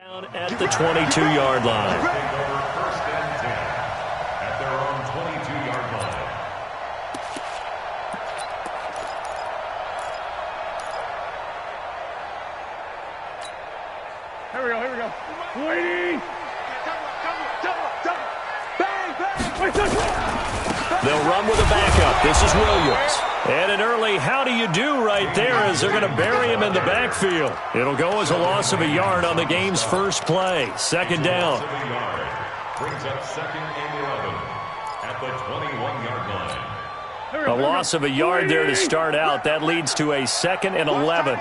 Down at the 22-yard line. First and 10 at their own 22-yard line. Here we go. Waiting. Bang, bang. They'll run with a backup. This is Williams. And an early how do you do right there as they're going to bury him in the backfield. It'll go as a loss of a yard on the game's first play. Second down. Brings up second and 11 at the 21-yard line. A loss of a yard there to start out. That leads to a second and 11.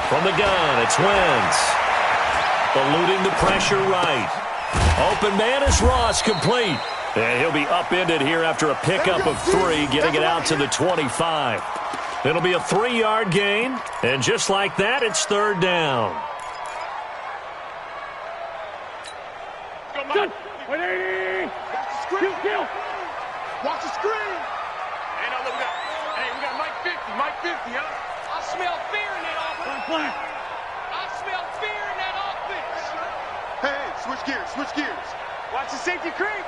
From the gun, it's Wentz. Eluding the pressure right. Open man is Ross, complete. And he'll be upended here after a pickup of 3, getting it out to the 25. It'll be a 3-yard gain, and just like that, it's third down. Go, 180. Watch the screen. Hey, no, look, we got Mike 50, huh? I smell fear in that offense. I smell fear in that offense. Hey, switch gears. Watch the safety creep.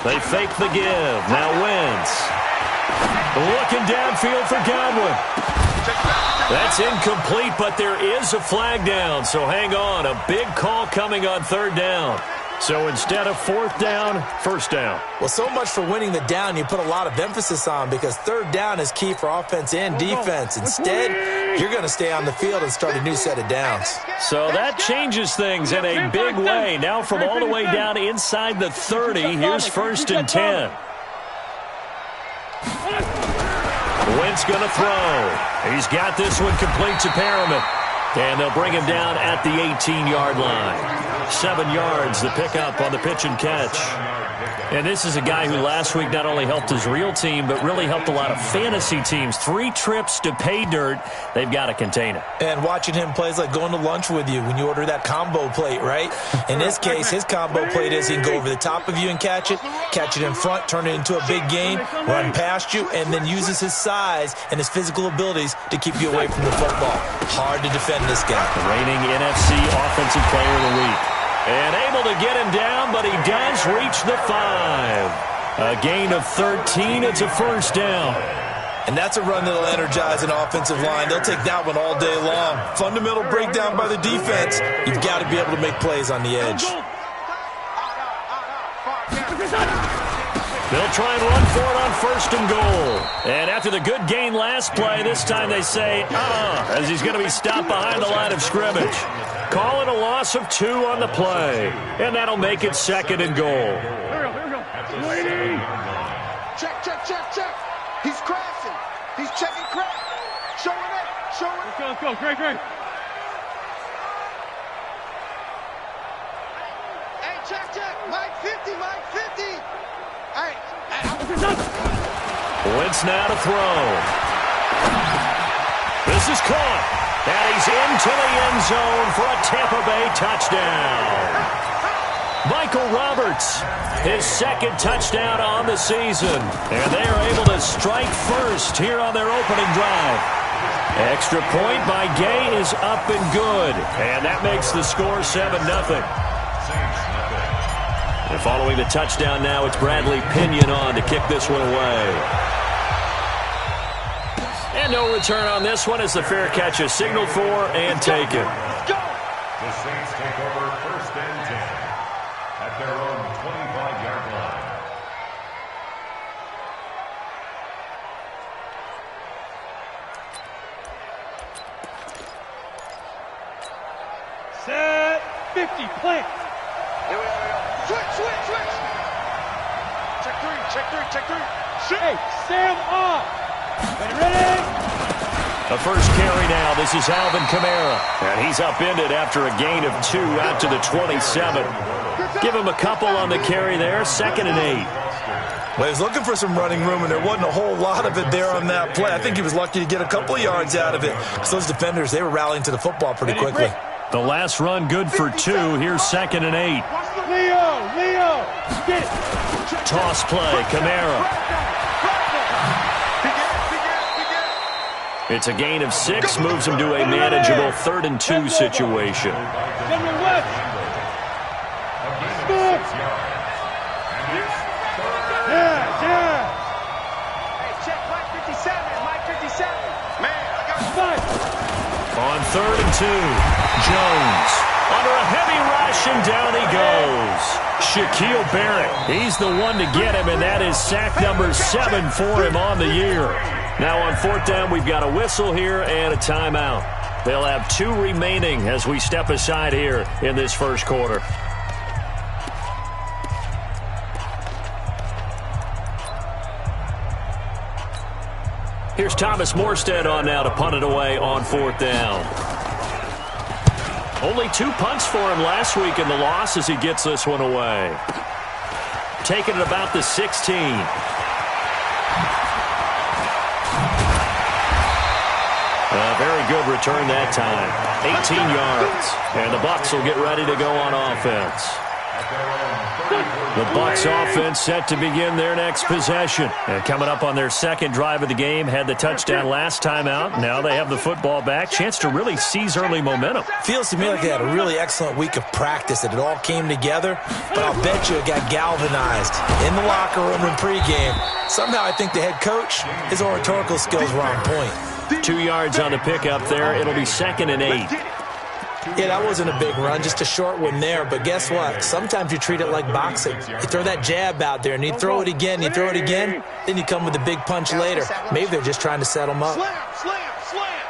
They fake the give. Now Wentz. Looking downfield for Godwin. That's incomplete, but there is a flag down, so hang on. A big call coming on third down. So instead of fourth down, first down. Well, so much for winning the down you put a lot of emphasis on because third down is key for offense and defense. Instead, you're going to stay on the field and start a new set of downs. So that changes things in a big way. Now from all the way down inside the 30, here's first and 10. Wentz going to throw. He's got this one complete to Perriman. And they'll bring him down at the 18-yard line. 7 yards, the pickup on the pitch and catch. And this is a guy who last week not only helped his real team, but really helped a lot of fantasy teams. 3 trips to pay dirt. They've got to contain it. And watching him play is like going to lunch with you when you order that combo plate, right? In this case, his combo plate is he can go over the top of you and catch it in front, turn it into a big gain, run past you, and then uses his size and his physical abilities to keep you away from the football. Hard to defend this guy. The reigning NFC Offensive Player of the Week. And able to get him down, but he does reach the 5. A gain of 13. It's a first down. And that's a run that'll energize an offensive line. They'll take that one all day long. Fundamental breakdown by the defense. You've got to be able to make plays on the edge. They'll try and run for it on first and goal. And after the good gain last play, this time they say, as he's going to be stopped behind the line of scrimmage. Call it a loss of 2 on the play. And that'll make it second and goal. Here we go. Waiting. Check. He's crashing. He's checking crack. Showing it. Let's go. Great. Hey, check. Mike 50. Hey. Wentz now to throw. This is caught. And he's into the end zone for a Tampa Bay touchdown. Michael Roberts, his second touchdown on the season. And they are able to strike first here on their opening drive. Extra point by Gay is up and good. And that makes the score 7-0. And following the touchdown now, it's Bradley Pinion on to kick this one away. And no return on this one as the fair catch is signaled for and taken. The Saints take over first and 10 at their own 25-yard line. Set. 50. Play. Here we go. Switch. Check three. Hey, Sam off. Ready? The first carry now. This is Alvin Kamara. And he's upended after a gain of 2 out to the 27. Give him a couple on the carry there. 2nd and 8. Well, he was looking for some running room, and there wasn't a whole lot of it there on that play. I think he was lucky to get a couple of yards out of it. Because those defenders, they were rallying to the football pretty quickly. The last run good for 2. Here's 2nd and 8. Leo. Get it. Toss play. Kamara. It's a gain of 6, moves them to a manageable 3rd and 2 situation. On 3rd and 2, Jones under a heavy rush, and down he goes. Shaquille Barrett, he's the one to get him, and that is sack number 7 for him on the year. Now on 4th down, we've got a whistle here and a timeout. They'll have 2 remaining as we step aside here in this first quarter. Here's Thomas Morstead on now to punt it away on 4th down. Only 2 punts for him last week in the loss as he gets this one away. Taking it about the 16. A very good return that time. 18 yards. And the Bucs will get ready to go on offense. The Bucs offense set to begin their next possession. And coming up on their second drive of the game, had the touchdown last time out. Now they have the football back. Chance to really seize early momentum. Feels to me like they had a really excellent week of practice, that it all came together. But I'll bet you it got galvanized in the locker room in pregame. Somehow I think the head coach, his oratorical skills were on point. 2 yards on the pickup there. It'll be 2nd and 8. Yeah, that wasn't a big run, just a short one there. But guess what? Sometimes you treat it like boxing. You throw that jab out there, and you throw it again, then you come with a big punch later. Maybe they're just trying to set them up. Slam, slam, slam.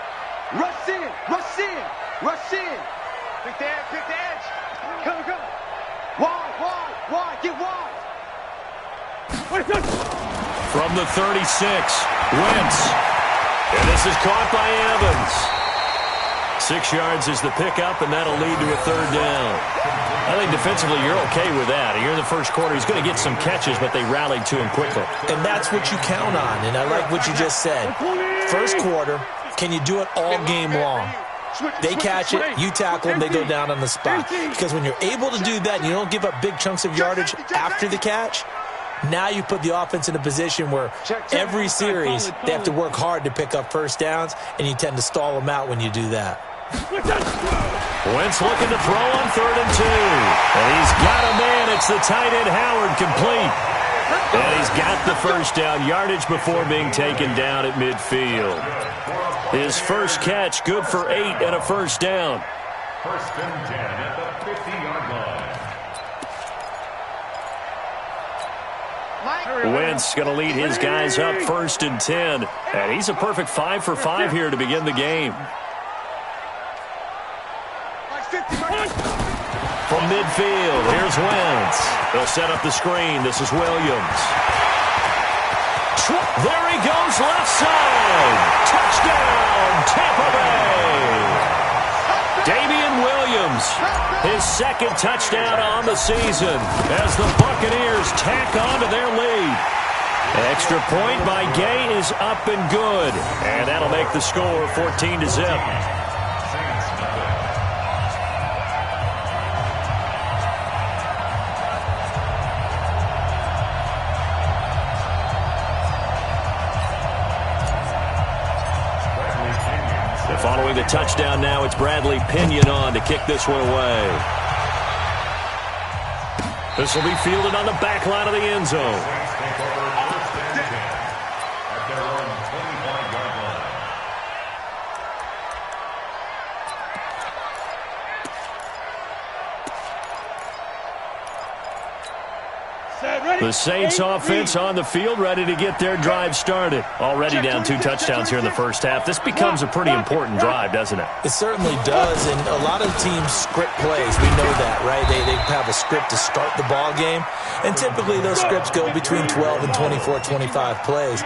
Rush in, rush in, rush in. Pick the edge, pick the edge. Come, come. Wide, wide, wide, get wide. From the 36, Wentz. And this is caught by Evans. 6 yards is the pickup, and that'll lead to a 3rd down. I think defensively you're okay with that. Here in the first quarter, he's going to get some catches, but they rallied to him quickly. And that's what you count on, and I like what you just said. First quarter, can you do it all game long? They catch it, you tackle them, they go down on the spot. Because when you're able to do that and you don't give up big chunks of yardage after the catch, now you put the offense in a position where every series they have to work hard to pick up first downs, and you tend to stall them out when you do that. Wentz looking to throw on 3rd and 2. And he's got a man. It's the tight end Howard, complete. And he's got the first down, yardage before being taken down at midfield. His first catch, good for 8 and a first down. 1st and 10 at the 50-yard line. Wentz going to lead his guys up 1st and 10. And he's a perfect 5 for 5 here to begin the game. From midfield, here's Wentz. They'll set up the screen. This is Williams. There he goes, left side. Touchdown, Tampa Bay. Damian Williams, his 2nd touchdown on the season as the Buccaneers tack on to their lead. Extra point by Gay is up and good. And that'll make the score 14-0. Following the touchdown now, it's Bradley Pinion on to kick this one away. This will be fielded on the back line of the end zone. The Saints offense on the field, ready to get their drive started. Already down 2 touchdowns here in the first half. This becomes a pretty important drive, doesn't it? It certainly does, and a lot of teams script plays. We know that, right? They have a script to start the ball game, and typically those scripts go between 12 and 24, 25 plays.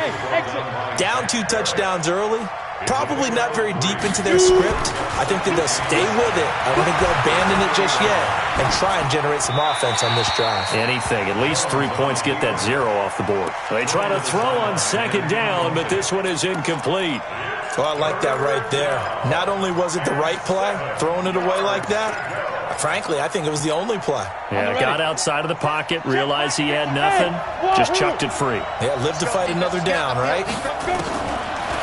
Down 2 touchdowns early, probably not very deep into their script. I think that they'll stay with it. I don't think they'll abandon it just yet and try and generate some offense on this drive. Anything. At least 3 points, get that 0 off the board. They try to throw on 2nd down, but this one is incomplete. Well, I like that right there. Not only was it the right play, throwing it away like that, frankly, I think it was the only play. Yeah, got outside of the pocket, realized he had nothing, just chucked it free. Yeah, live to fight another down, right?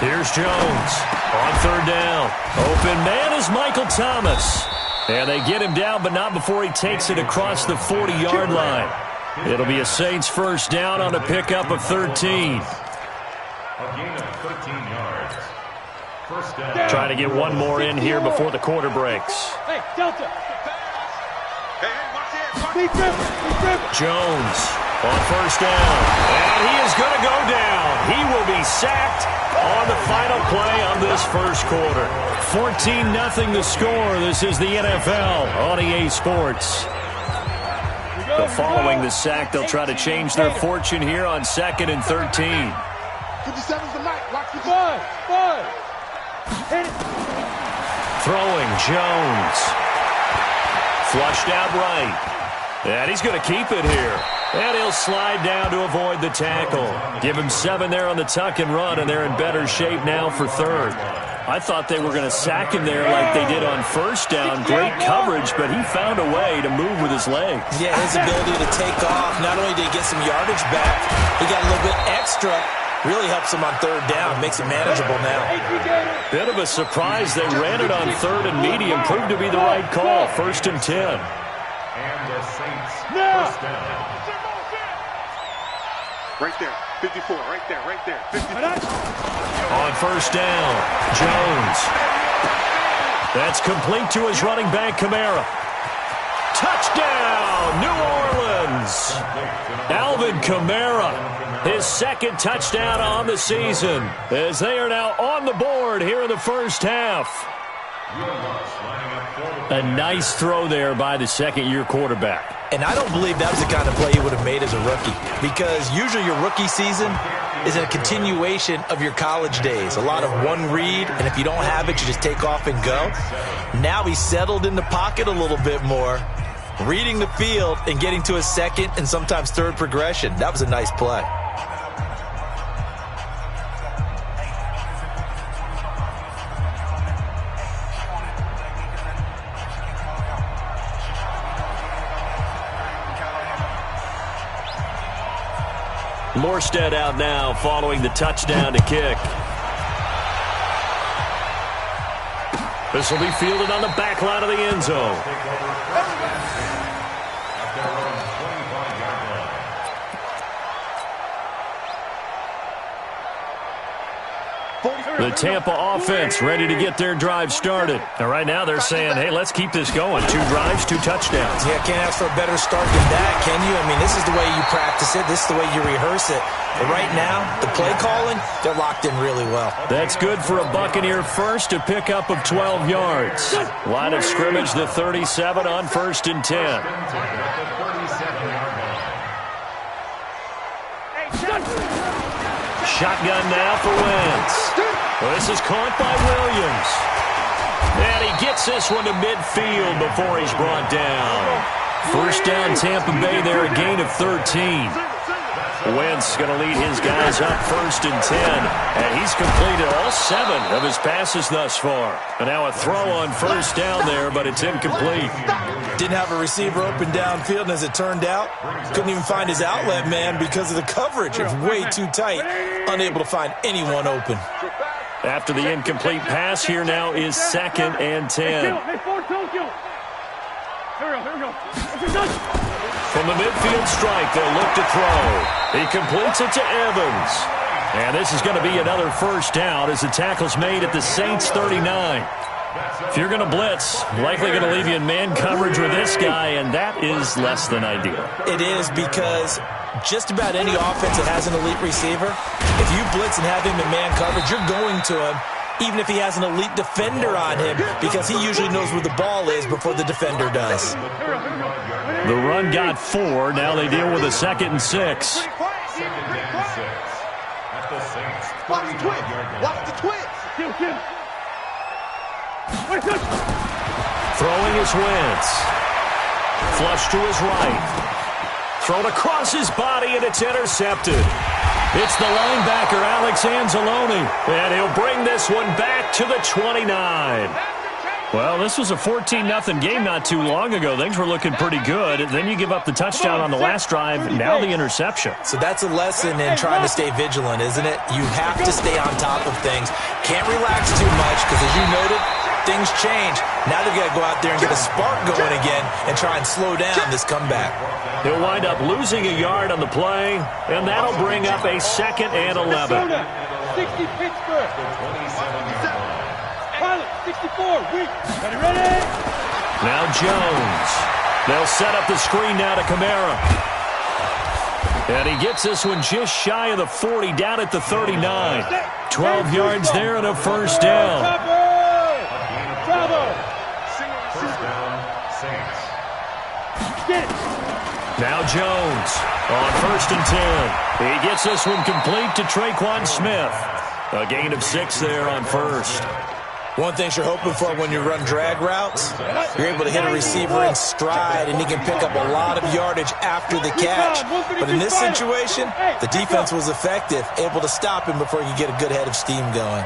Here's Jones on third down. Open man is Michael Thomas. And they get him down, but not before he takes it across the 40-yard line. It'll be a Saints first down on a pickup of 13. A gain of 13 yards. First down. Trying to get one more in here before the quarter breaks. Hey, Delta. Jones on first down. And he is going to go down. He will be sacked on the final play of this first quarter. 14-0 the score. This is the NFL on EA Sports. But following the sack, they'll try to change their fortune here on 2nd and 13. 57's the mic. Watch the Five. Throwing Jones. Flushed out right. And he's going to keep it here. And he'll slide down to avoid the tackle. Give him 7 there on the tuck and run, and they're in better shape now for third. I thought they were going to sack him there like they did on first down. Great coverage, but he found a way to move with his legs. Yeah, his ability to take off. Not only did he get some yardage back, he got a little bit extra. Really helps him on third down. Makes it manageable now. Bit of a surprise. They ran it on third and medium. Proved to be the right call. 1st and 10. And the Saints first down. Right there. 54. Right there. 54. On first down, Jones. That's complete to his running back, Kamara. Touchdown, New Orleans. Alvin Kamara, his 2nd touchdown on the season, as they are now on the board here in the first half. A nice throw there by the second-year quarterback. And I don't believe that was the kind of play he would have made as a rookie, because usually your rookie season is a continuation of your college days. A lot of one read, and if you don't have it, you just take off and go. Now he's settled in the pocket a little bit more, reading the field and getting to his 2nd and sometimes 3rd progression. That was a nice play. Morstead out now following the touchdown to kick. This will be fielded on the back line of the end zone. The Tampa offense ready to get their drive started. And right now they're saying, hey, let's keep this going. 2 drives, 2 touchdowns. Yeah, can't ask for a better start than that, can you? I mean, this is the way you practice it. This is the way you rehearse it. But right now, the play calling, they're locked in really well. That's good for a Buccaneer first, a pickup of 12 yards. Line of scrimmage, the 37 on 1st and 10. Shotgun now for Wentz. This is caught by Williams. And he gets this one to midfield before he's brought down. First down, Tampa Bay there, a gain of 13. Wentz going to lead his guys up 1st and 10. And he's completed all 7 of his passes thus far. And now a throw on first down there, but it's incomplete. Didn't have a receiver open downfield, and as it turned out, couldn't even find his outlet man because of the coverage. It was way too tight, unable to find anyone open. After the incomplete pass, here now is 2nd and 10. From the midfield strike, they'll look to throw. He completes it to Evans. And this is going to be another first down as the tackle's made at the Saints 39. If you're going to blitz, likely going to leave you in man coverage with this guy, and that is less than ideal. It is, because just about any offense that has an elite receiver, if you blitz and have him in man coverage, you're going to him, even if he has an elite defender on him, because he usually knows where the ball is before the defender does. The run got 4. Now they deal with a 2nd and 6. Watch the twist. Watch the twist. Throwing is Wentz. Flush to his right. Thrown across his body, and it's intercepted. It's the linebacker, Alex Anzalone, and he'll bring this one back to the 29. Well, this was a 14-0 game not too long ago. Things were looking pretty good. Then you give up the touchdown on the last drive, now the interception. So that's a lesson in trying to stay vigilant, isn't it? You have to stay on top of things. Can't relax too much because, as you noted, things change. Now they've got to go out there and get a spark going again and try and slow down this comeback. He'll wind up losing a yard on the play, and that'll bring up a 2nd and 11. 60 Pittsburgh. 64, weak. Ready? Now Jones. They'll set up the screen now to Kamara. And he gets this one just shy of the 40, down at the 39. 12 yards there and a first down. First down, Saints. Now Jones on 1st and 10. He gets this one complete to Traquan Smith. A gain of 6 there on 1st. One thing you're hoping for when you run drag routes, you're able to hit a receiver in stride, and he can pick up a lot of yardage after the catch. But in this situation, the defense was effective, able to stop him before he could get a good head of steam going.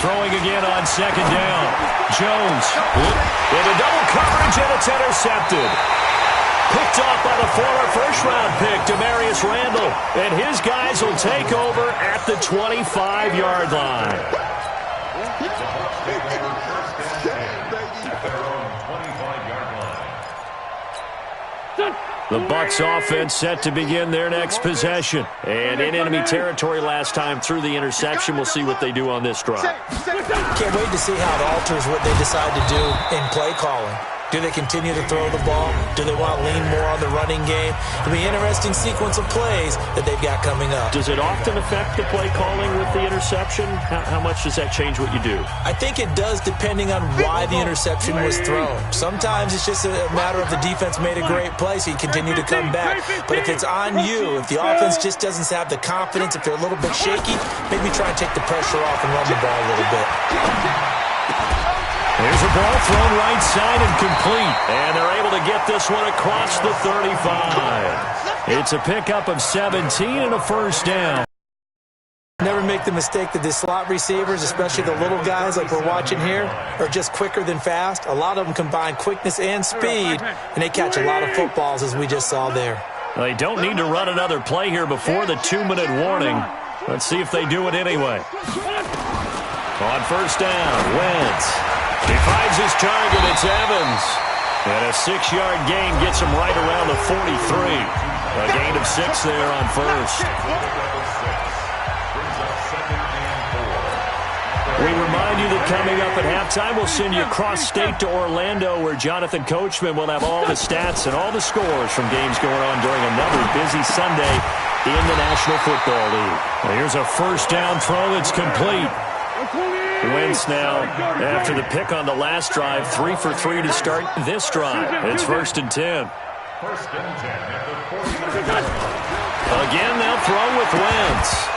Throwing again on 2nd down. Jones into double coverage, and it's intercepted. Picked off by the former first-round pick, Demarius Randall. And his guys will take over at the 25-yard line. The Bucs offense set to begin their next possession. And in enemy territory last time through the interception. We'll see what they do on this drive. Can't wait to see how it alters what they decide to do in play calling. Do they continue to throw the ball? Do they want to lean more on the running game? It'll be an interesting sequence of plays that they've got coming up. Does it often affect the play calling with the interception? How much does that change what you do? I think it does, depending on why the interception was thrown. Sometimes it's just a matter of the defense made a great play, so you continue to come back. But if it's on you, if the offense just doesn't have the confidence, if they're a little bit shaky, maybe try and take the pressure off and run the ball a little bit. There's a ball thrown right side and complete. And they're able to get this one across the 35. It's a pickup of 17 and a first down. Never make the mistake that the slot receivers, especially the little guys like we're watching here, are just quicker than fast. A lot of them combine quickness and speed, and they catch a lot of footballs, as we just saw there. They don't need to run another play here before the 2-minute warning. Let's see if they do it anyway. On first down, Wentz. He finds his target. It's Evans. And a 6-yard gain gets him right around the 43. A gain of 6 there on first. We remind you that coming up at halftime, we'll send you cross-state to Orlando, where Jonathan Coachman will have all the stats and all the scores from games going on during another busy Sunday in the National Football League. Well, here's a first down throw that's complete. Wentz now, after the pick on the last drive, 3 for 3 to start this drive. It's 1st and 10. First and 10 at the 40. Again, they'll throw with Wentz.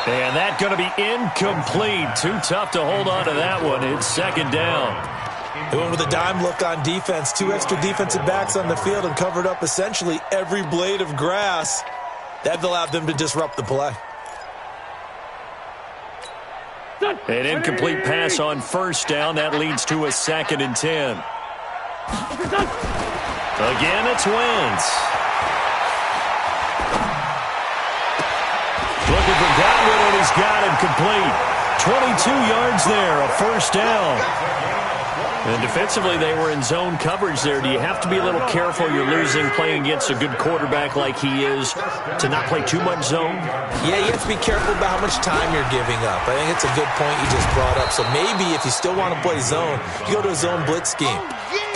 And that's going to be incomplete. Too tough to hold on to that one. It's 2nd down. They went with a dime look on defense. 2 extra defensive backs on the field and covered up essentially every blade of grass. That allowed them to disrupt the play. An incomplete pass on first down. That leads to a 2nd and 10. Again, it's Wentz. Looking for Godwin, and he's got him complete. 22 yards there, a first down. And defensively, they were in zone coverage there. Do you have to be a little careful? You're losing, playing against a good quarterback like he is, to not play too much zone? Yeah, you have to be careful about how much time you're giving up. I think it's a good point you just brought up. So maybe if you still want to play zone, you go to a zone blitz scheme.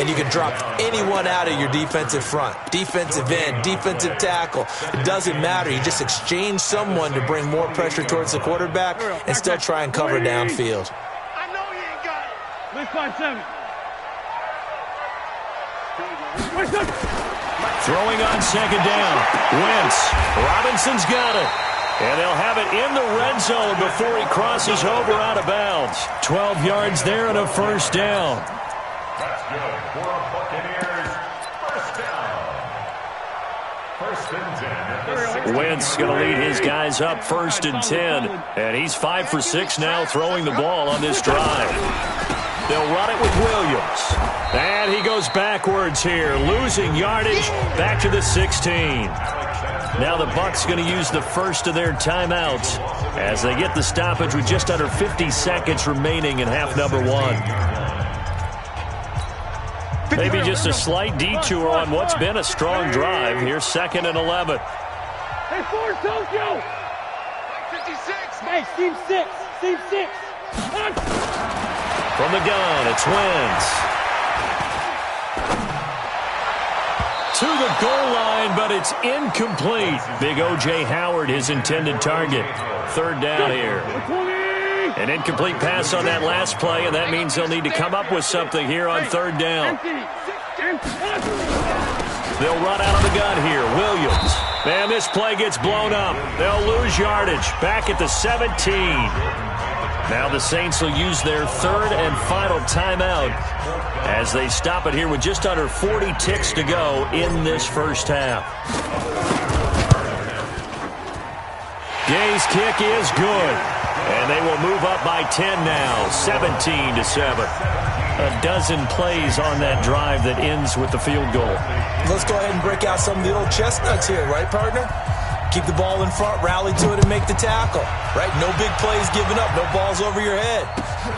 And you can drop anyone out of your defensive front. Defensive end, defensive tackle. It doesn't matter. You just exchange someone to bring more pressure towards the quarterback and still try and cover downfield. I know you ain't got it. Let's 5-7. Throwing on 2nd down. Wentz. Robinson's got it. And they'll have it in the red zone before he crosses over out of bounds. 12 yards there and a first down. That's good for a Buccaneers first down. 1st and 10 at the 6. Wentz going to lead his guys up 1st and 10. And he's 5 for 6 now throwing the ball on this drive. They'll run it with Williams. And he goes backwards here, losing yardage back to the 16. Now the Bucs going to use the first of their timeouts as they get the stoppage with just under 50 seconds remaining in half number one. Maybe just a slight detour on what's been a strong drive. Here's 2nd and 11. Hey, 4, Tokyo! 56! Hey, team 6! Team 6! From the gun, it's Wentz. To the goal line, but it's incomplete. Big O.J. Howard, his intended target. 3rd down here. An incomplete pass on that last play, and that means they'll need to come up with something here on 3rd down. They'll run out of the gun here. Williams. And this play gets blown up. They'll lose yardage. Back at the 17. Now the Saints will use their 3rd and final timeout as they stop it here with just under 40 ticks to go in this first half. Gay's kick is good. And they will move up by 10 now, 17-7. A dozen plays on that drive that ends with the field goal. Let's go ahead and break out some of the old chestnuts here, right, partner? Keep the ball in front, rally to it, and make the tackle, right? No big plays given up, no balls over your head.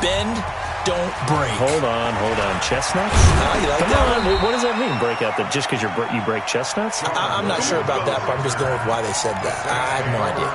Bend, don't break. Hold on. Chestnuts? You like Come that on. one? What does that mean, break out? That just because you break chestnuts? I'm not sure about that, but I'm just going with why they said that. I have no idea.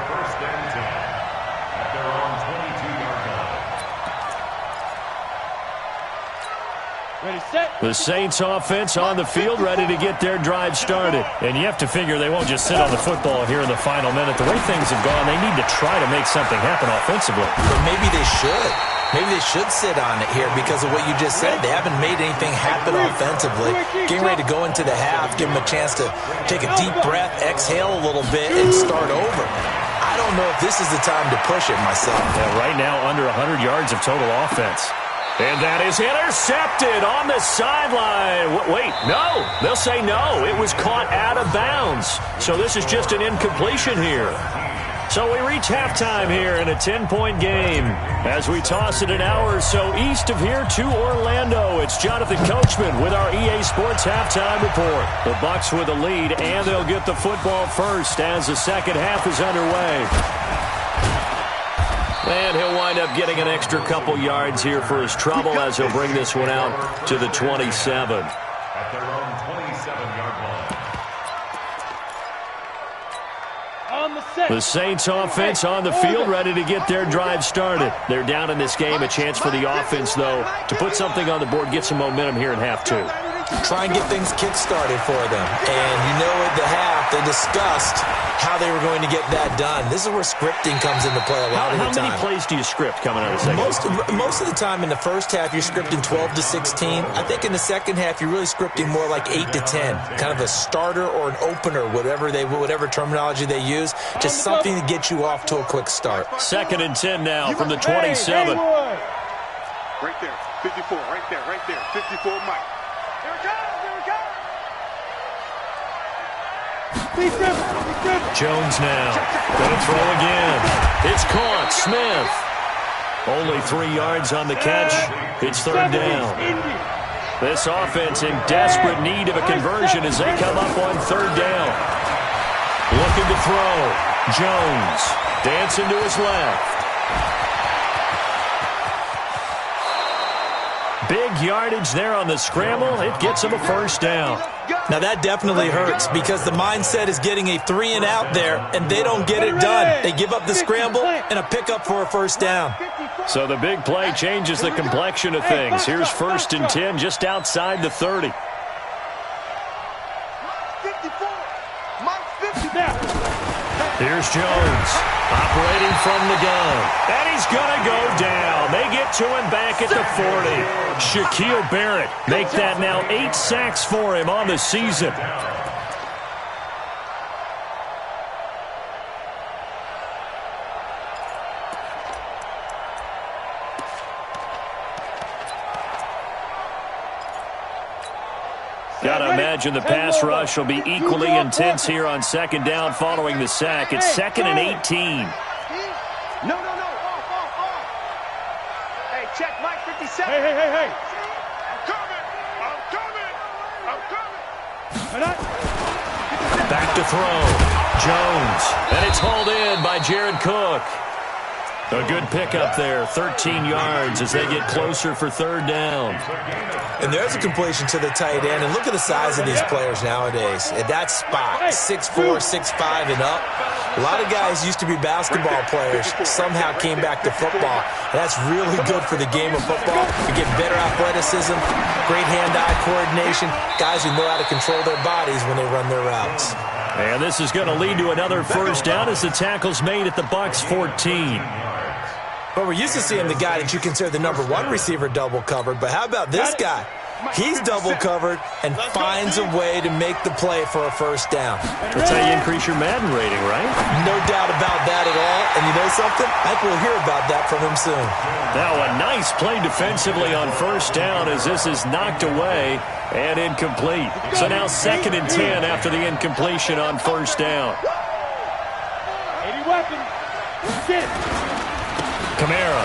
Ready, set. The Saints offense on the field, ready to get their drive started. And you have to figure they won't just sit on the football here in the final minute. The way things have gone, they need to try to make something happen offensively. But maybe they should. Maybe they should sit on it here because of what you just said. They haven't made anything happen offensively. Getting ready to go into the half, give them a chance to take a deep breath, exhale a little bit, and start over. I don't know if this is the time to push it myself. Yeah, right now, under 100 yards of total offense. And that is intercepted on the sideline. Wait, no. They'll say no. It was caught out of bounds. So this is just an incompletion here. So we reach halftime here in a 10-point game. As we toss it an hour or so east of here to Orlando, it's Jonathan Coachman with our EA Sports Halftime Report. The Bucs with a lead, and they'll get the football first as the second half is underway. And he'll wind up getting an extra couple yards here for his trouble as he'll bring this one out to the 27. At their own 27-yard line. On the set. The Saints offense on the field, ready to get their drive started. They're down in this game. A chance for the offense, though, to put something on the board, get some momentum here in half two. Try and get things kick-started for them. And you know at the half, they discussed how they were going to get that done. This is where scripting comes into play a lot of the time. How many plays do you script coming out of the second? Most of the time in the first half, you're scripting 12 to 16. I think in the second half, you're really scripting more like 8 to 10. Kind of a starter or an opener, whatever terminology they use. Just something to get you off to a quick start. 2nd and 10 now from the 27. Right there, 54, right there, 54, Mike. Here it comes, here it comes. Jones now. Gonna throw again. It's caught. Smith. Only 3 yards on the catch. It's 3rd down. This offense in desperate need of a conversion as they come up on 3rd down. Looking to throw. Jones dancing to his left. Big yardage there on the scramble. It gets him a 1st down. Now that definitely hurts because the mindset is getting a 3-and-out there, and they don't get it done. They give up the scramble and a pickup for a 1st down. So the big play changes the complexion of things. Here's 1st and 10 just outside the 30. 54. Mike 50. Here's Jones operating from the gun. And he's going to go down. They get to him back at the 40. Shaquille Barrett make that now 8 sacks for him on the season. Got to imagine the pass rush will be equally intense here on 2nd down following the sack. It's 2nd and 18. No. Off. Hey, check Mike 54. 57. Hey. I'm coming. Back to throw. Jones. And it's hauled in by Jared Cook. A good pickup there, 13 yards as they get closer for third down. And there's a completion to the tight end. And look at the size of these players nowadays. At that spot, 6'4", 6'5", and up. A lot of guys used to be basketball players, somehow came back to football. And that's really good for the game of football. You get better athleticism, great hand-eye coordination, guys who know how to control their bodies when they run their routes. And this is going to lead to another first down as the tackle's made at the Bucs 14. But we're used to seeing the guy that you consider the number one receiver double covered. But how about this guy? He's double covered and finds a way to make the play for a first down. That's how you increase your Madden rating, right? No doubt about that at all. And you know something? I think we'll hear about that from him soon. Now a nice play defensively on first down as this is knocked away and incomplete. So now 2nd and 10 after the incompletion on first down. 80 weapon. Sit. Kamara.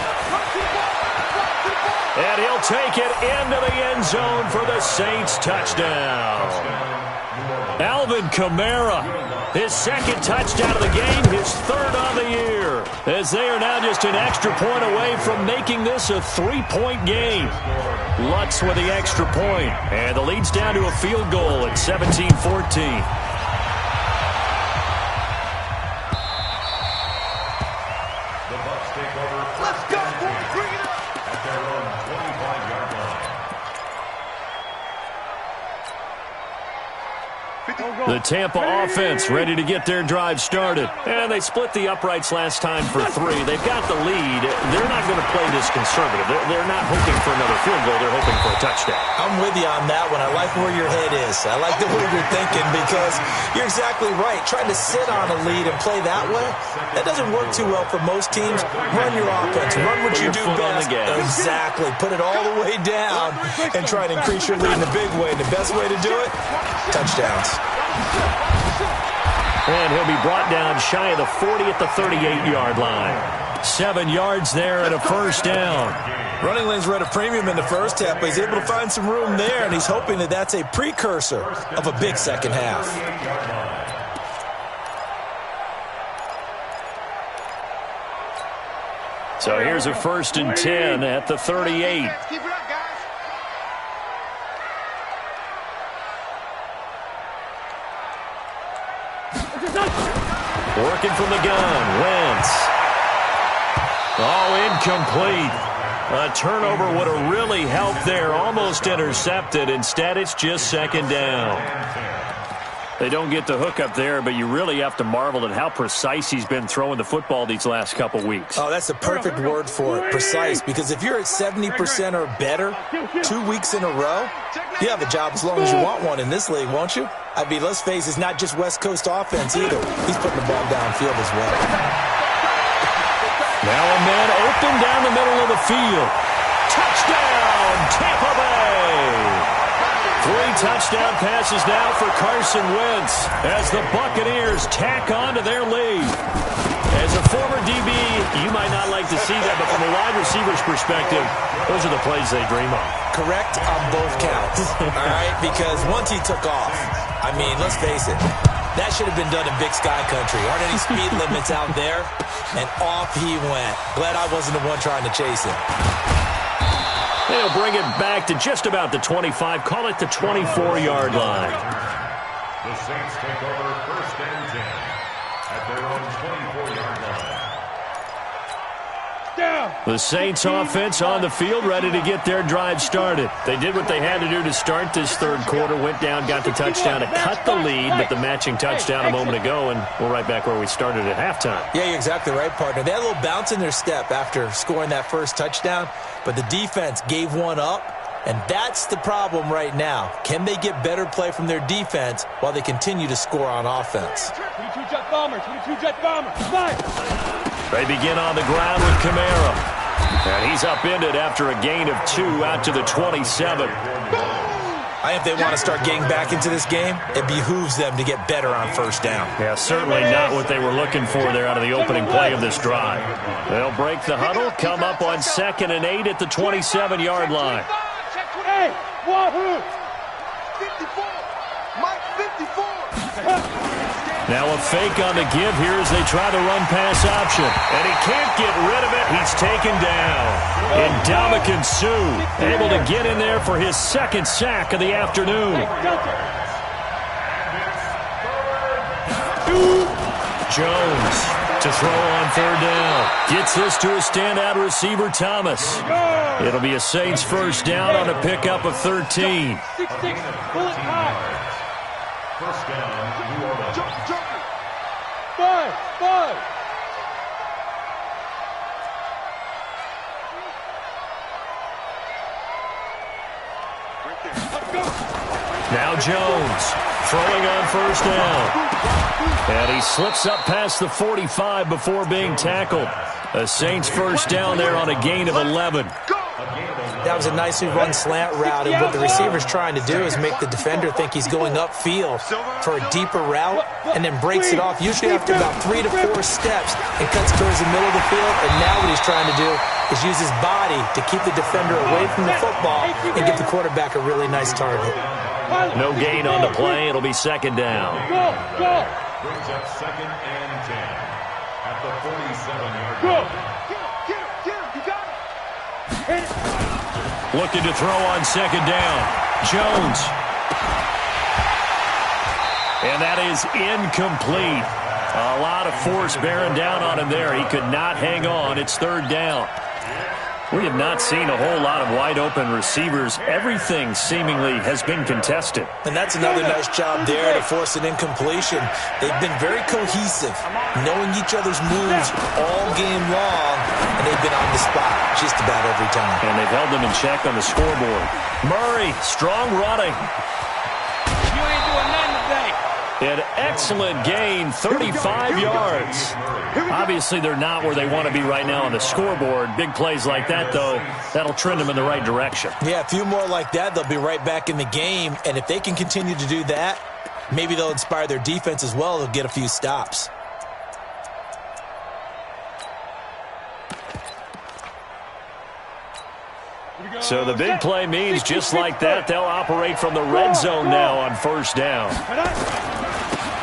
And he'll take it into the end zone for the Saints touchdown. Alvin Kamara, his 2nd touchdown of the game, his 3rd on the year. As they are now just an extra point away from making this a 3-point game. Lutz with the extra point. And the lead's down to a field goal at 17-14. The Tampa offense ready to get their drive started. And they split the uprights last time for 3. They've got the lead. They're not going to play this conservative. They're not hoping for another field goal. They're hoping for a touchdown. I'm with you on that one. I like where your head is. I like the way you're thinking because you're exactly right. Trying to sit on a lead and play that way, that doesn't work too well for most teams. Run your offense. Run what you do best. Exactly. Put it all the way down and try to increase your lead in a big way. And the best way to do it, touchdowns. And he'll be brought down shy of the 40 at the 38-yard line. 7 yards there and a first down. Running lanes were at a premium in the first half, but he's able to find some room there, and he's hoping that that's a precursor of a big second half. So here's a 1st and 10 at the 38. Keep it up, guys. Working from the gun, Wentz. Oh, incomplete. A turnover would have really helped there, almost intercepted. Instead, it's just 2nd down. They don't get the hook up there, but you really have to marvel at how precise he's been throwing the football these last couple weeks. Oh, that's a perfect word for it, precise, because if you're at 70% or better 2 weeks in a row, you have a job as long as you want one in this league, won't you? I mean, let's face it, it's not just West Coast offense either. He's putting the ball downfield as well. Now a man open down the middle of the field. Touchdown, Tampa Bay! 3 touchdown passes now for Carson Wentz as the Buccaneers tack on to their lead. As a former DB, you might not like to see that, but from a wide receiver's perspective, those are the plays they dream of. Correct on both counts, all right? Because once he took off, I mean, let's face it, that should have been done in Big Sky Country. Aren't any speed limits out there? And off he went. Glad I wasn't the one trying to chase him. They'll bring it back to just about the 25. Call it the 24-yard line. The Saints take over 1st and 10 at their own 24-yard line. The Saints offense on the field, ready to get their drive started. They did what they had to do to start this 3rd quarter, went down, got the touchdown to cut the lead, but the matching touchdown a moment ago, and we're right back where we started at halftime. Yeah, you're exactly right, partner. They had a little bounce in their step after scoring that first touchdown, but the defense gave one up, and that's the problem right now. Can they get better play from their defense while they continue to score on offense? 22 jet bomber, 22 jet bomber. Nice. They begin on the ground with Kamara. And he's upended after a gain of 2 out to the 27. I think if they want to start getting back into this game, it behooves them to get better on first down. Yeah, certainly not what they were looking for there out of the opening play of this drive. They'll break the huddle, come up on 2nd and 8 at the 27-yard line. Hey, Wahoo! 54. Mike 54. Now a fake on the give here as they try the run-pass option. And he can't get rid of it. He's taken down. Ndamukong Suh able to get in there for his 2nd sack of the afternoon. Jones to throw on 3rd down. Gets this to a standout receiver, Thomas. It'll be a Saints first down on a pickup of 13. 6-6, pull it high. First down, New Orleans. Jump. 5. Now Jones throwing on 1st down. And he slips up past the 45 before being tackled. A Saints first down there on a gain of 11. That was a nicely run slant route, and what the receiver's trying to do is make the defender think he's going upfield for a deeper route and then breaks it off, usually after about 3 to 4 steps, and cuts towards the middle of the field. And now what he's trying to do is use his body to keep the defender away from the football and give the quarterback a really nice target. No gain on the play. It'll be 2nd down. Go. Brings up 2nd and 10 at the 47-yard line. Get him. You got it. Hit it. Looking to throw on 2nd down. Jones. And that is incomplete. A lot of force bearing down on him there. He could not hang on. It's 3rd down. We have not seen a whole lot of wide-open receivers. Everything seemingly has been contested. And that's another nice job there to force an incompletion. They've been very cohesive, knowing each other's moves all game long, and they've been on the spot just about every time. And they've held them in check on the scoreboard. Murray, strong running. You ain't doing nothing today. An excellent gain, 35 yards. Obviously, they're not where they want to be right now on the scoreboard. Big plays like that, though, that'll trend them in the right direction. Yeah, a few more like that, they'll be right back in the game. And if they can continue to do that, maybe they'll inspire their defense as well. They'll get a few stops. So the big play means just like that, they'll operate from the red zone now on 1st down.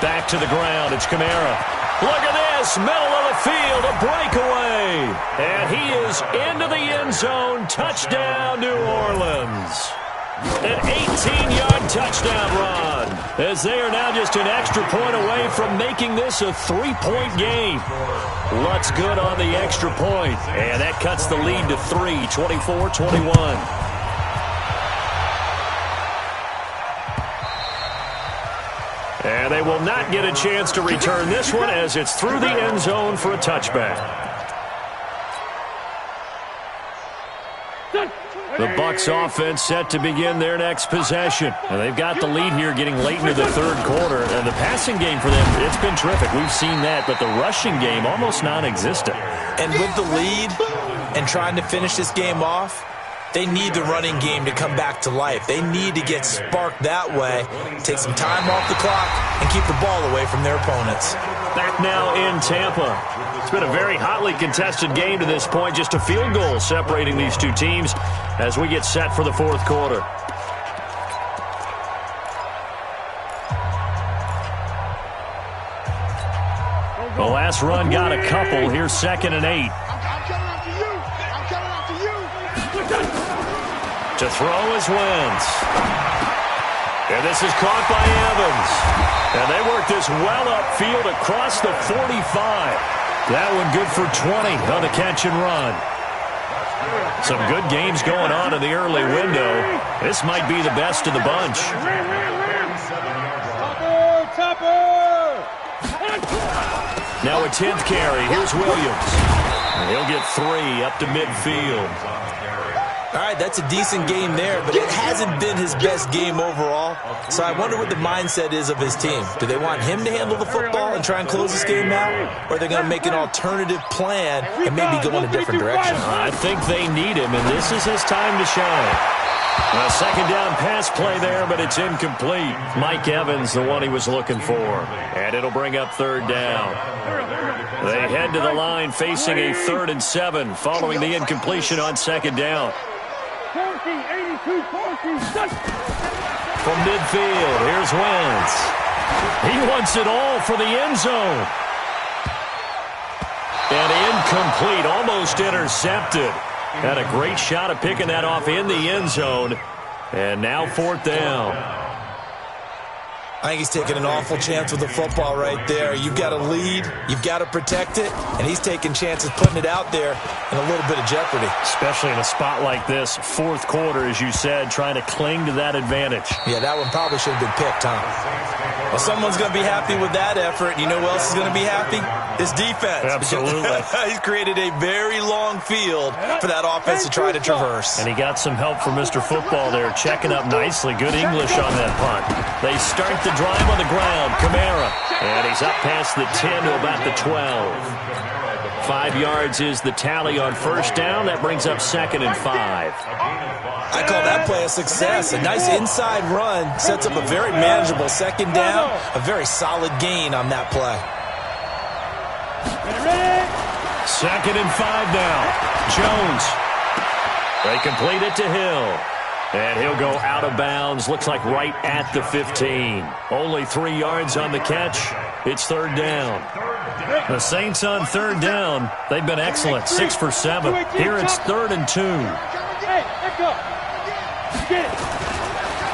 Back to the ground, it's Kamara. Look at this, middle of the field, a breakaway. And he is into the end zone, touchdown New Orleans. An 18-yard touchdown run, as they are now just an extra point away from making this a 3-point game. Lutz good on the extra point, and that cuts the lead to 3, 24-21. And they will not get a chance to return this one as it's through the end zone for a touchback. The Bucs offense set to begin their next possession. And they've got the lead here getting late into the 3rd quarter. And the passing game for them, it's been terrific. We've seen that, but the rushing game almost non-existent. And with the lead and trying to finish this game off, they need the running game to come back to life. They need to get sparked that way, take some time off the clock, and keep the ball away from their opponents. Back now in Tampa. It's been a very hotly contested game to this point. Just a field goal separating these two teams as we get set for the 4th quarter. The last run got a couple. Here's 2nd and 8. I'm coming after you. I'm coming after you. To throw is Wentz. And this is caught by Evans. And they work this well upfield across the 45. That one good for 20 on the catch and run. Some good games going on in the early window. This might be the best of the bunch. Topper! Now a 10th carry. Here's Williams. And he'll get 3 up to midfield. All right, that's a decent game there, but it hasn't been his best game overall. So I wonder what the mindset is of his team. Do they want him to handle the football and try and close this game out? Or are they going to make an alternative plan and maybe go in a different direction? I think they need him, and this is his time to shine. A second down pass play there, but it's incomplete. Mike Evans, the one he was looking for. And it'll bring up third down. They head to the line facing a 3rd and 7 following the incompletion on second down. From midfield, here's Wentz. He wants it all for the end zone. And incomplete, almost intercepted. Had a great shot at picking that off in the end zone. And now 4th down. I think he's taking an awful chance with the football right there. You've got to lead, you've got to protect it, and he's taking chances putting it out there in a little bit of jeopardy. Especially in a spot like this, 4th quarter, as you said, trying to cling to that advantage. Yeah, that one probably should have been picked, huh? Well, someone's going to be happy with that effort. You know who else is going to be happy? His defense. Absolutely. He's created a very long field for that offense to try to traverse. And he got some help from Mr. Football there, checking up nicely. Good English on that punt. They start the drive on the ground. Kamara. And he's up past the 10 to about the 12. 5 yards is the tally on first down. That brings up 2nd and 5. I call that play a success. A nice inside run sets up a very manageable second down. A very solid gain on that play. 2nd and 5 now. Jones. They complete it to Hill. And he'll go out of bounds. Looks like right at the 15. Only 3 yards on the catch. It's 3rd down. The Saints on 3rd down. They've been excellent. 6 for 7. Here it's 3rd and 2.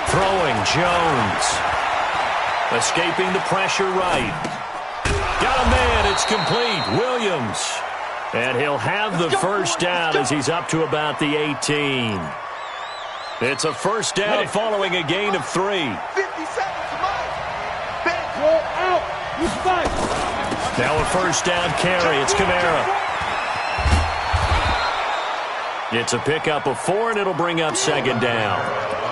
Throwing Jones. Escaping the pressure right. Got a man. It's complete. Williams. And he'll have the first down as he's up to about the 18. It's a first down following a gain of 3. 50 seconds to mine. Now a first down carry. It's Kamara. It's a pickup of 4, and it'll bring up 2nd down.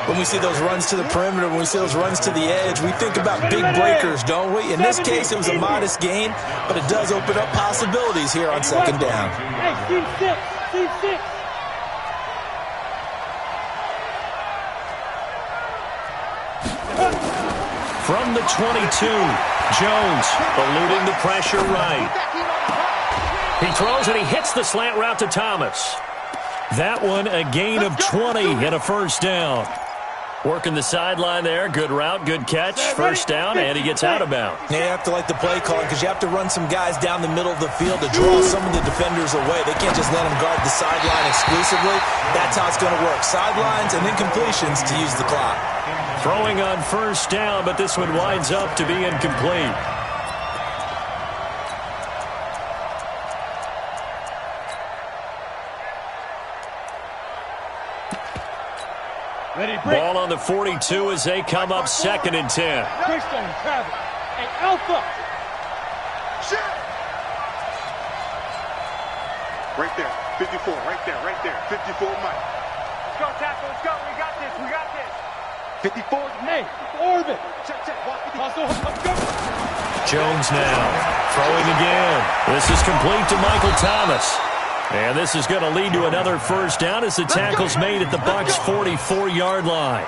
When we see those runs to the perimeter, when we see those runs to the edge, we think about big breakers, don't we? In this case, it was a modest gain, but it does open up possibilities here on 2nd down. Hey, team 6. Team 6. From the 22, Jones eluding the pressure right. He throws and he hits the slant route to Thomas. That one a gain of 20 and a first down. Working the sideline there. Good route, good catch. First down, and he gets out of bounds. Yeah, you have to like the play calling because you have to run some guys down the middle of the field to draw some of the defenders away. They can't just let them guard the sideline exclusively. That's how it's going to work. Sidelines and then completions to use the clock. Throwing on first down, but this one winds up to be incomplete. Ball on the 42 as they come up 2nd and 10. Christian, Travis. Hey, Alpha. Right there, 54, right there, 54 Mike. Let's go, tackle, let's go. We got this, we got this. 54. Hey, orbit. Check, walk it. Hustle, go. Jones now throwing again. This is complete to Michael Thomas. And this is going to lead to another first down as the tackle's made at the Bucs' 44-yard line.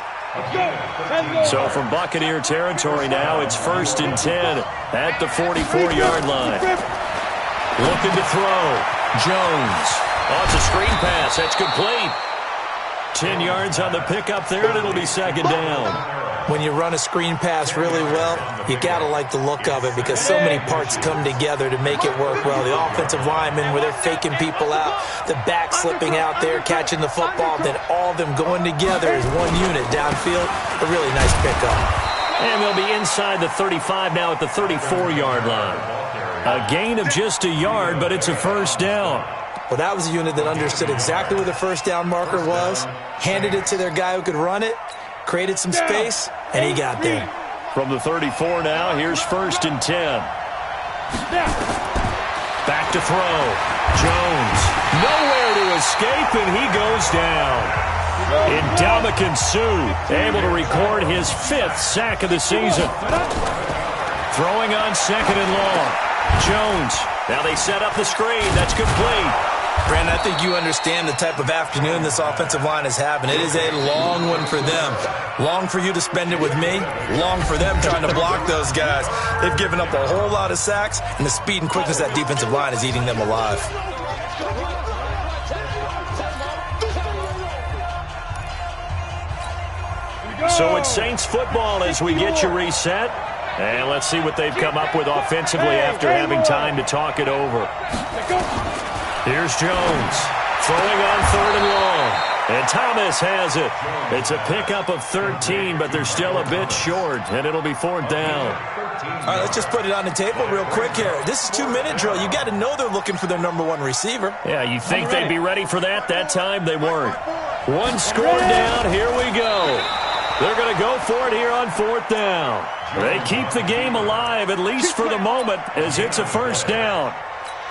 So from Buccaneer territory now, it's 1st and 10 at the 44-yard line. Looking to throw. Jones. Oh, it's a screen pass. That's complete. 10 yards on the pickup there, and it'll be 2nd down. When you run a screen pass really well, you got to like the look of it because so many parts come together to make it work well. The offensive linemen, where they're faking people out, the back slipping out there, catching the football, then all of them going together as one unit downfield. A really nice pickup. And they'll be inside the 35 now at the 34-yard line. A gain of just a yard, but it's a first down. Well, that was a unit that understood exactly where the first down marker was, handed it to their guy who could run it, created some space, and he got there. From the 34 now, here's 1st and 10. Back to throw. Jones. Nowhere to escape, and he goes down. Ndamukong Suh able to record his 5th sack of the season. Throwing on 2nd and long. Jones. Now they set up the screen. That's complete. Brandon, I think you understand the type of afternoon this offensive line is having. It is a long one for them. Long for you to spend it with me. Long for them trying to block those guys. They've given up a whole lot of sacks, and the speed and quickness of that defensive line is eating them alive. So it's Saints football as we get you reset. And let's see what they've come up with offensively after having time to talk it over. Here's Jones throwing on 3rd and long. And Thomas has it. It's a pickup of 13, but they're still a bit short, and it'll be 4th down. All right, let's just put it on the table real quick here. This is 2-minute drill. You got to know they're looking for their #1 receiver. Yeah, you think they'd be ready for that? That time they weren't. One score down. Here we go. They're going to go for it here on 4th down. They keep the game alive, at least for the moment, as it's a 1st down.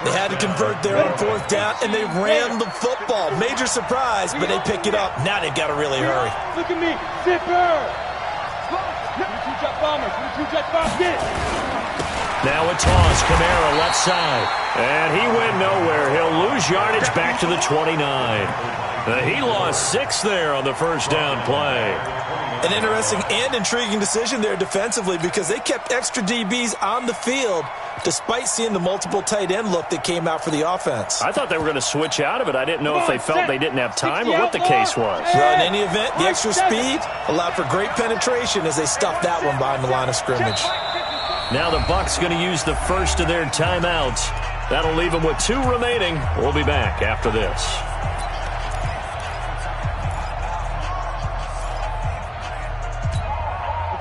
They had to convert there on 4th down, and they ran the football. Major surprise, but they pick it up. Now they've got to really hurry. Look at me. Zipper. Two-jet bombers. Two-jet bombers. Get it. Now a toss. Kamara left side. And he went nowhere. He'll lose yardage back to the 29. He lost 6 there on the 1st down play. An interesting and intriguing decision there defensively because they kept extra DBs on the field despite seeing the multiple tight end look that came out for the offense. I thought they were going to switch out of it. I didn't know if they felt they didn't have time or what the case was. Well, in any event, the extra speed allowed for great penetration as they stuffed that one behind the line of scrimmage. Now the Bucs going to use the first of their timeouts. That'll leave them with 2 remaining. We'll be back after this.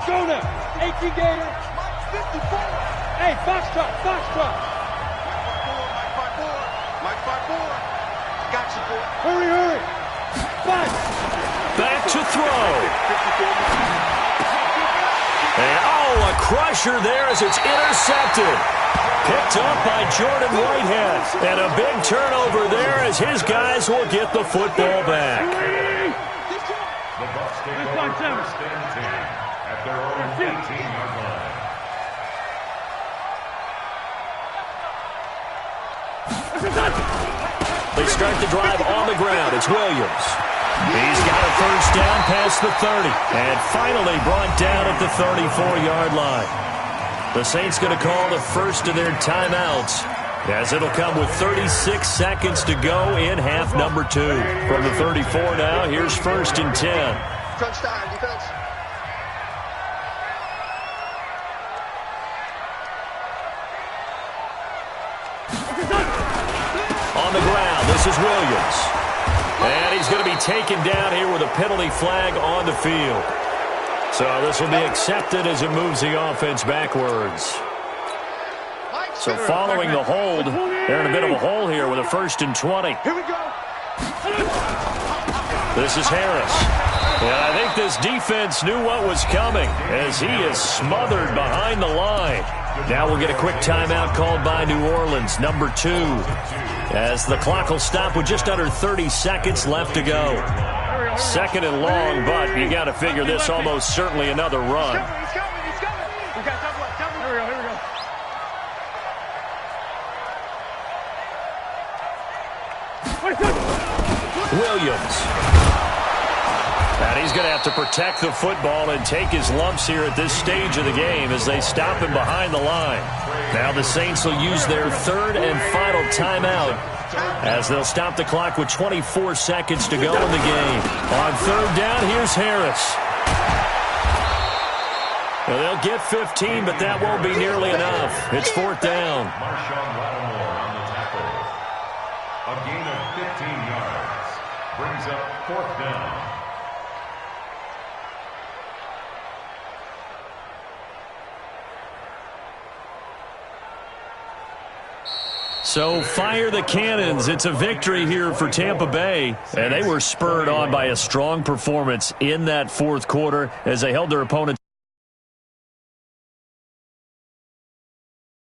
Go now. 18 Gator. 54. Hey, Foxtrot. Mike 5-4. Got you, boy. Hurry. 5. Back to throw. And, a crusher there as it's intercepted. Picked up by Jordan Whitehead. And a big turnover there as his guys will get the football back. The Bucs take over 1st and 10 at their own 18-yard line. They start the drive on the ground. It's Williams. He's got a 1st down past the 30. And finally brought down at the 34-yard line. The Saints going to call the first of their timeouts as it'll come with 36 seconds to go in half number 2. From the 34 now, here's 1st and 10. Crunch time, defense. On the ground, this is Williams. And he's going to be taken down here with a penalty flag on the field. So this will be accepted as it moves the offense backwards. So following the hold, they're in a bit of a hole here with a 1st and 20. Here we go. This is Harris. And I think this defense knew what was coming as he is smothered behind the line. Now we'll get a quick timeout called by New Orleans, number 2, as the clock will stop with just under 30 seconds left to go. 2nd and long, but you got to figure this almost certainly another run. He's coming. We got double up. Here we go. Williams. And he's going to have to protect the football and take his lumps here at this stage of the game as they stop him behind the line. Now the Saints will use their 3rd and final timeout as they'll stop the clock with 24 seconds to go in the game. On 3rd down, here's Harris. Well, they'll get 15, but that won't be nearly enough. It's 4th down. Marshawn Lattimore on the tackle. A gain of 15 yards. Brings up 4th down. So fire the cannons. It's a victory here for Tampa Bay. And they were spurred on by a strong performance in that 4th quarter as they held their opponents